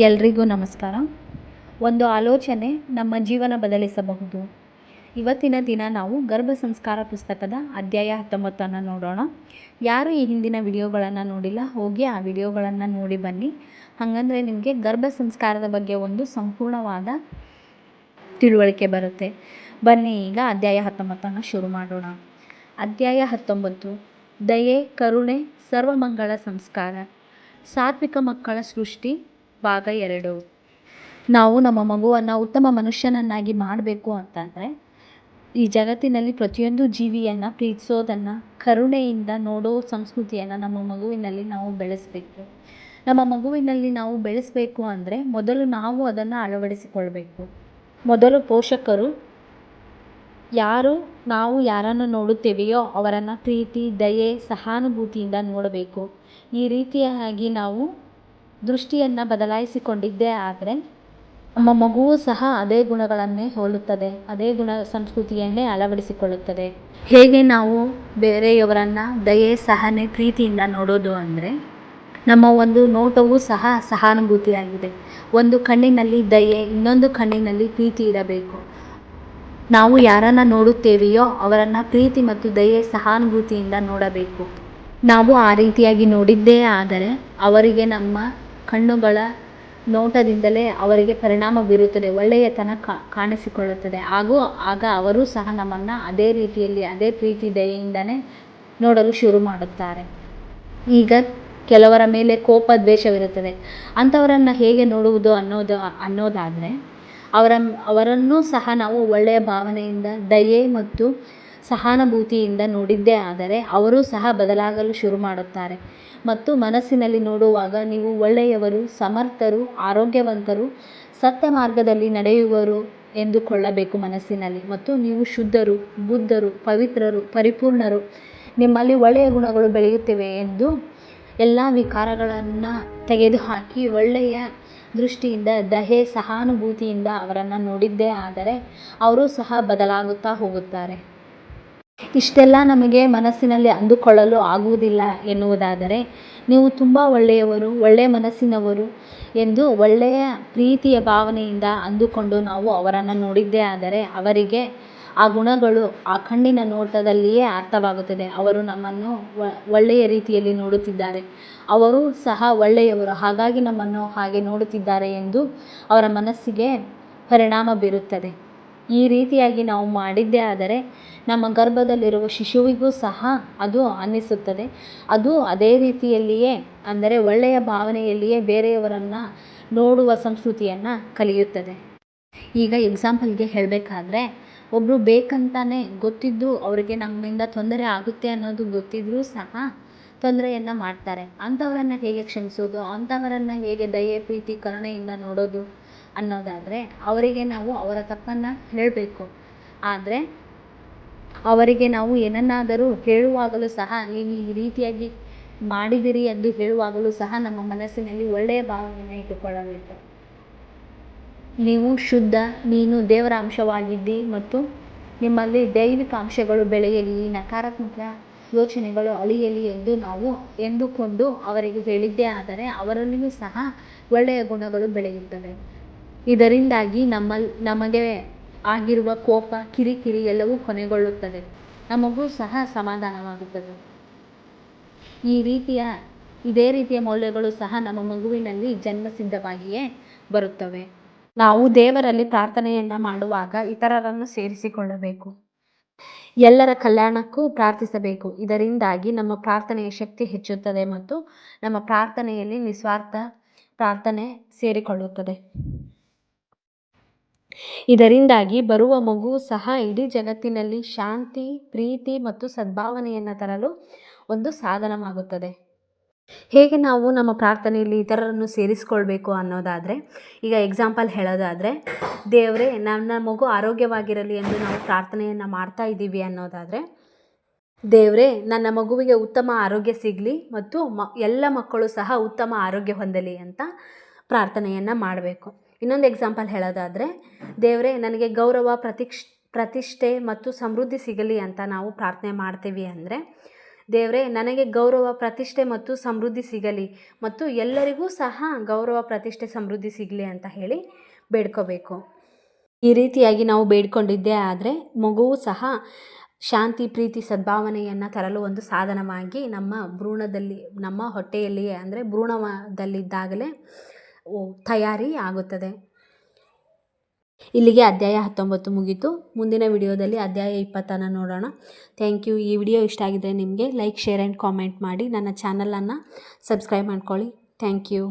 ಎಲ್ರಿಗೂ ನಮಸ್ಕಾರ. ಒಂದು ಆಲೋಚನೆ ನಮ್ಮ ಜೀವನ ಬದಲಿಸಬಹುದು. ಇವತ್ತಿನ ದಿನ ನಾವು ಗರ್ಭ ಸಂಸ್ಕಾರ ಪುಸ್ತಕದ ಅಧ್ಯಾಯ 19 ನೋಡೋಣ. ಯಾರು ಈ ಹಿಂದಿನ ವಿಡಿಯೋಗಳನ್ನು ನೋಡಿಲ್ಲ, ಹೋಗಿ ಆ ವಿಡಿಯೋಗಳನ್ನು ನೋಡಿ ಬನ್ನಿ. ಹಾಗಂದರೆ ನಿಮಗೆ ಗರ್ಭ ಸಂಸ್ಕಾರದ ಬಗ್ಗೆ ಒಂದು ಸಂಪೂರ್ಣವಾದ ತಿಳುವಳಿಕೆ ಬರುತ್ತೆ. ಬನ್ನಿ ಈಗ ಅಧ್ಯಾಯ 19 ಶುರು ಮಾಡೋಣ. ಅಧ್ಯಾಯ 19 ದಯೆ, ಕರುಣೆ, ಸರ್ವಮಂಗಳ ಸಂಸ್ಕಾರ, ಸಾತ್ವಿಕ ಮಕ್ಕಳ ಸೃಷ್ಟಿ, ಭಾಗ 2. ನಾವು ನಮ್ಮ ಮಗುವನ್ನು ಉತ್ತಮ ಮನುಷ್ಯನನ್ನಾಗಿ ಮಾಡಬೇಕು ಅಂತಂದರೆ ಈ ಜಗತ್ತಿನಲ್ಲಿ ಪ್ರತಿಯೊಂದು ಜೀವಿಯನ್ನು ಪ್ರೀತಿಸೋದನ್ನು, ಕರುಣೆಯಿಂದ ನೋಡೋ ಸಂಸ್ಕೃತಿಯನ್ನು ನಮ್ಮ ಮಗುವಿನಲ್ಲಿ ನಾವು ಬೆಳೆಸಬೇಕು. ನಮ್ಮ ಮಗುವಿನಲ್ಲಿ ನಾವು ಬೆಳೆಸಬೇಕು ಅಂದರೆ ಮೊದಲು ನಾವು ಅದನ್ನು ಅಳವಡಿಸಿಕೊಳ್ಬೇಕು. ಮೊದಲು ಪೋಷಕರು ನಾವು ಯಾರನ್ನು ನೋಡುತ್ತೇವೆಯೋ ಅವರನ್ನು ಪ್ರೀತಿ, ದಯೆ, ಸಹಾನುಭೂತಿಯಿಂದ ನೋಡಬೇಕು. ಈ ರೀತಿಯಾಗಿ ನಾವು ದೃಷ್ಟಿಯನ್ನು ಬದಲಾಯಿಸಿಕೊಂಡಿದ್ದೇ ಆದರೆ ನಮ್ಮ ಮಗುವು ಸಹ ಅದೇ ಗುಣಗಳನ್ನೇ ಹೋಲುತ್ತದೆ, ಅದೇ ಗುಣ ಸಂಸ್ಕೃತಿಯನ್ನೇ ಅಳವಡಿಸಿಕೊಳ್ಳುತ್ತದೆ. ಹೇಗೆ ನಾವು ಬೇರೆಯವರನ್ನು ದಯೆ, ಸಹನೆ, ಪ್ರೀತಿಯಿಂದ ನೋಡೋದು ಅಂದರೆ ನಮ್ಮ ಒಂದು ನೋಟವೂ ಸಹ ಸಹಾನುಭೂತಿಯಾಗಿದೆ. ಒಂದು ಕಣ್ಣಿನಲ್ಲಿ ದಯೆ, ಇನ್ನೊಂದು ಕಣ್ಣಿನಲ್ಲಿ ಪ್ರೀತಿ ಇರಬೇಕು. ನಾವು ಯಾರನ್ನು ನೋಡುತ್ತೇವೆಯೋ ಅವರನ್ನು ಪ್ರೀತಿ ಮತ್ತು ದಯೆ, ಸಹಾನುಭೂತಿಯಿಂದ ನೋಡಬೇಕು. ನಾವು ಆ ರೀತಿಯಾಗಿ ನೋಡಿದ್ದೇ ಆದರೆ ಅವರಿಗೆ ನಮ್ಮ ಕಣ್ಣುಗಳ ನೋಟದಿಂದಲೇ ಅವರಿಗೆ ಪರಿಣಾಮ ಬೀರುತ್ತದೆ, ಒಳ್ಳೆಯತನ ಕಾಣಿಸಿಕೊಳ್ಳುತ್ತದೆ. ಆಗ ಅವರೂ ಸಹ ನಮ್ಮನ್ನು ಅದೇ ರೀತಿಯಲ್ಲಿ, ಅದೇ ಪ್ರೀತಿ ದಯೆಯಿಂದನೇ ನೋಡಲು ಶುರು ಮಾಡುತ್ತಾರೆ. ಈಗ ಕೆಲವರ ಮೇಲೆ ಕೋಪ, ದ್ವೇಷವಿರುತ್ತದೆ. ಅಂಥವರನ್ನು ಹೇಗೆ ನೋಡುವುದು ಅನ್ನೋದಾದರೆ ಅವರನ್ನೂ ಸಹ ನಾವು ಒಳ್ಳೆಯ ಭಾವನೆಯಿಂದ, ದಯೆ ಮತ್ತು ಸಹಾನುಭೂತಿಯಿಂದ ನೋಡಿದ್ದೇ ಆದರೆ ಅವರೂ ಸಹ ಬದಲಾಗಲು ಶುರು ಮಾಡುತ್ತಾರೆ. ಮತ್ತು ಮನಸ್ಸಿನಲ್ಲಿ ನೋಡುವಾಗ ನೀವು ಒಳ್ಳೆಯವರು, ಸಮರ್ಥರು, ಆರೋಗ್ಯವಂತರು, ಸತ್ಯ ಮಾರ್ಗದಲ್ಲಿ ನಡೆಯುವರು ಎಂದುಕೊಳ್ಳಬೇಕು ಮನಸ್ಸಿನಲ್ಲಿ. ಮತ್ತು ನೀವು ಶುದ್ಧರು, ಬುದ್ಧರು, ಪವಿತ್ರರು, ಪರಿಪೂರ್ಣರು, ನಿಮ್ಮಲ್ಲಿ ಒಳ್ಳೆಯ ಗುಣಗಳು ಬೆಳೆಯುತ್ತವೆ ಎಂದು ಎಲ್ಲ ವಿಕಾರಗಳನ್ನು ತೆಗೆದುಹಾಕಿ ಒಳ್ಳೆಯ ದೃಷ್ಟಿಯಿಂದ, ದಯೆ, ಸಹಾನುಭೂತಿಯಿಂದ ಅವರನ್ನು ನೋಡಿದ್ದೇ ಆದರೆ ಅವರೂ ಸಹ ಬದಲಾಗುತ್ತಾ ಹೋಗುತ್ತಾರೆ. ಇಷ್ಟೆಲ್ಲ ನಮಗೆ ಮನಸ್ಸಿನಲ್ಲಿ ಅಂದುಕೊಳ್ಳಲು ಆಗುವುದಿಲ್ಲ ಎನ್ನುವುದಾದರೆ ನೀವು ತುಂಬ ಒಳ್ಳೆಯವರು, ಒಳ್ಳೆಯ ಮನಸ್ಸಿನವರು ಎಂದು ಒಳ್ಳೆಯ ಪ್ರೀತಿಯ ಭಾವನೆಯಿಂದ ಅಂದುಕೊಂಡು ನಾವು ಅವರನ್ನು ನೋಡಿದ್ದೇ ಆದರೆ ಅವರಿಗೆ ಆ ಗುಣಗಳು ಆ ಕಣ್ಣಿನ ನೋಟದಲ್ಲಿಯೇ ಅರ್ಥವಾಗುತ್ತದೆ. ಅವರು ನಮ್ಮನ್ನು ಒಳ್ಳೆಯ ರೀತಿಯಲ್ಲಿ ನೋಡುತ್ತಿದ್ದಾರೆ, ಅವರೂ ಸಹ ಒಳ್ಳೆಯವರು, ಹಾಗಾಗಿ ನಮ್ಮನ್ನು ಹಾಗೆ ನೋಡುತ್ತಿದ್ದಾರೆ ಎಂದು ಅವರ ಮನಸ್ಸಿಗೆ ಪರಿಣಾಮ ಬೀರುತ್ತದೆ. ಈ ರೀತಿಯಾಗಿ ನಾವು ಮಾಡಿದ್ದೇ ಆದರೆ ನಮ್ಮ ಗರ್ಭದಲ್ಲಿರುವ ಶಿಶುವಿಗೂ ಸಹ ಅದು ಅನ್ನಿಸುತ್ತದೆ. ಅದು ಅದೇ ರೀತಿಯಲ್ಲಿಯೇ, ಅಂದರೆ ಒಳ್ಳೆಯ ಭಾವನೆಯಲ್ಲಿಯೇ ಬೇರೆಯವರನ್ನು ನೋಡುವ ಸಂಸ್ಕೃತಿಯನ್ನು ಕಲಿಯುತ್ತದೆ. ಈಗ ಎಕ್ಸಾಂಪಲ್ಗೆ ಹೇಳಬೇಕಾದ್ರೆ ಒಬ್ಬರು ಬೇಕಂತಾನೆ ಗೊತ್ತಿದ್ದು ಅವರಿಗೆ ನಮ್ಮಿಂದ ತೊಂದರೆ ಆಗುತ್ತೆ ಅನ್ನೋದು ಗೊತ್ತಿದ್ರೂ ಸಹ ತೊಂದರೆಯನ್ನು ಮಾಡ್ತಾರೆ. ಅಂಥವರನ್ನು ಹೇಗೆ ಕ್ಷಮಿಸೋದು, ಅಂಥವರನ್ನು ಹೇಗೆ ದಯೆ, ಪ್ರೀತಿ, ಕರುಣೆಯಿಂದ ನೋಡೋದು ಅನ್ನೋದಾದರೆ ಅವರಿಗೆ ನಾವು ಅವರ ತಪ್ಪನ್ನು ಹೇಳಬೇಕು. ಆದರೆ ಅವರಿಗೆ ನಾವು ಏನನ್ನಾದರೂ ಹೇಳುವಾಗಲೂ ಸಹ ನೀವು ಈ ರೀತಿಯಾಗಿ ಮಾಡಿದಿರಿ ಎಂದು ಹೇಳುವಾಗಲೂ ಸಹ ನಮ್ಮ ಮನಸ್ಸಿನಲ್ಲಿ ಒಳ್ಳೆಯ ಭಾವನೆಯನ್ನು ಇಟ್ಟುಕೊಳ್ಳಬೇಕು. ನೀವು ಶುದ್ಧ, ನೀನು ದೇವರ ಅಂಶವಾಗಿದ್ದಿ ಮತ್ತು ನಿಮ್ಮಲ್ಲಿ ದೈವಿಕ ಅಂಶಗಳು ಬೆಳೆಯಲಿ, ನಕಾರಾತ್ಮಕ ಯೋಚನೆಗಳು ಅಳಿಯಲಿ ಎಂದು ನಾವು ಎಂದುಕೊಂಡು ಅವರಿಗೆ ಹೇಳಿದ್ದೇ ಆದರೆ ಅವರಲ್ಲಿಯೂ ಸಹ ಒಳ್ಳೆಯ ಗುಣಗಳು ಬೆಳೆಯುತ್ತವೆ. ಇದರಿಂದಾಗಿ ನಮಗೆ ಆಗಿರುವ ಕೋಪ, ಕಿರಿಕಿರಿ ಎಲ್ಲವೂ ಕೊನೆಗೊಳ್ಳುತ್ತದೆ, ನಮಗೂ ಸಹ ಸಮಾಧಾನವಾಗುತ್ತದೆ. ಇದೇ ರೀತಿಯ ಮೌಲ್ಯಗಳು ಸಹ ನಮ್ಮ ಮಗುವಿನಲ್ಲಿ ಜನ್ಮಸಿದ್ಧವಾಗಿಯೇ ಬರುತ್ತವೆ. ನಾವು ದೇವರಲ್ಲಿ ಪ್ರಾರ್ಥನೆಯನ್ನು ಮಾಡುವಾಗ ಇತರರನ್ನು ಸೇರಿಸಿಕೊಳ್ಳಬೇಕು, ಎಲ್ಲರ ಕಲ್ಯಾಣಕ್ಕೂ ಪ್ರಾರ್ಥಿಸಬೇಕು. ಇದರಿಂದಾಗಿ ನಮ್ಮ ಪ್ರಾರ್ಥನೆಯ ಶಕ್ತಿ ಹೆಚ್ಚುತ್ತದೆ ಮತ್ತು ನಮ್ಮ ಪ್ರಾರ್ಥನೆಯಲ್ಲಿ ನಿಸ್ವಾರ್ಥ ಪ್ರಾರ್ಥನೆ ಸೇರಿಕೊಳ್ಳುತ್ತದೆ. ಇದರಿಂದಾಗಿ ಬರುವ ಮಗುವು ಸಹ ಇಡೀ ಜಗತ್ತಿನಲ್ಲಿ ಶಾಂತಿ, ಪ್ರೀತಿ ಮತ್ತು ಸದ್ಭಾವನೆಯನ್ನು ತರಲು ಒಂದು ಸಾಧನವಾಗುತ್ತದೆ. ಹೇಗೆ ನಾವು ನಮ್ಮ ಪ್ರಾರ್ಥನೆಯಲ್ಲಿ ಇತರರನ್ನು ಸೇರಿಸಿಕೊಳ್ಬೇಕು ಅನ್ನೋದಾದರೆ, ಈಗ ಎಕ್ಸಾಂಪಲ್ ಹೇಳೋದಾದರೆ, ದೇವರೇ ನನ್ನ ಮಗು ಆರೋಗ್ಯವಾಗಿರಲಿ ಎಂದು ನಾವು ಪ್ರಾರ್ಥನೆಯನ್ನು ಮಾಡ್ತಾ ಇದ್ದೀವಿ ಅನ್ನೋದಾದರೆ, ದೇವರೇ ನನ್ನ ಮಗುವಿಗೆ ಉತ್ತಮ ಆರೋಗ್ಯ ಸಿಗಲಿ ಮತ್ತು ಎಲ್ಲ ಮಕ್ಕಳು ಸಹ ಉತ್ತಮ ಆರೋಗ್ಯ ಹೊಂದಲಿ ಅಂತ ಪ್ರಾರ್ಥನೆಯನ್ನು ಮಾಡಬೇಕು. ಇನ್ನೊಂದು ಎಕ್ಸಾಂಪಲ್ ಹೇಳೋದಾದರೆ, ದೇವರೇ ನನಗೆ ಗೌರವ, ಪ್ರತಿಷ್ಠೆ ಮತ್ತು ಸಮೃದ್ಧಿ ಸಿಗಲಿ ಅಂತ ನಾವು ಪ್ರಾರ್ಥನೆ ಮಾಡ್ತೀವಿ ಅಂದರೆ ದೇವರೇ ನನಗೆ ಗೌರವ ಪ್ರತಿಷ್ಠೆ ಮತ್ತು ಸಮೃದ್ಧಿ ಸಿಗಲಿ ಮತ್ತು ಎಲ್ಲರಿಗೂ ಸಹ ಗೌರವ ಪ್ರತಿಷ್ಠೆ ಸಮೃದ್ಧಿ ಸಿಗಲಿ ಅಂತ ಹೇಳಿ ಬೇಡ್ಕೋಬೇಕು. ಈ ರೀತಿಯಾಗಿ ನಾವು ಬೇಡ್ಕೊಂಡಿದ್ದೇ ಆದರೆ ಮಗುವು ಸಹ ಶಾಂತಿ, ಪ್ರೀತಿ, ಸದ್ಭಾವನೆಯನ್ನು ತರಲು ಒಂದು ಸಾಧನವಾಗಿ ನಮ್ಮ ಹೊಟ್ಟೆಯಲ್ಲಿಯೇ ಅಂದರೆ ಭ್ರೂಣದಲ್ಲಿದ್ದಾಗಲೇ ತಯಾರಿ ಆಗುತ್ತದೆ. ಇಲ್ಲಿಗೆ ಅಧ್ಯಾಯ 19 ಮುಗೀತು. ಮುಂದಿನ ವಿಡಿಯೋದಲ್ಲಿ ಅಧ್ಯಾಯ 20 ನೋಡೋಣ. Thank you. ಈ ವಿಡಿಯೋ ಇಷ್ಟ ಆಗಿದ್ರೆ ನಿಮಗೆ ಲೈಕ್, ಶೇರ್ ಆ್ಯಂಡ್ ಕಾಮೆಂಟ್ ಮಾಡಿ. ನನ್ನ ಚಾನಲನ್ನು ಸಬ್ಸ್ಕ್ರೈಬ್ ಮಾಡ್ಕೊಳ್ಳಿ. Thank you.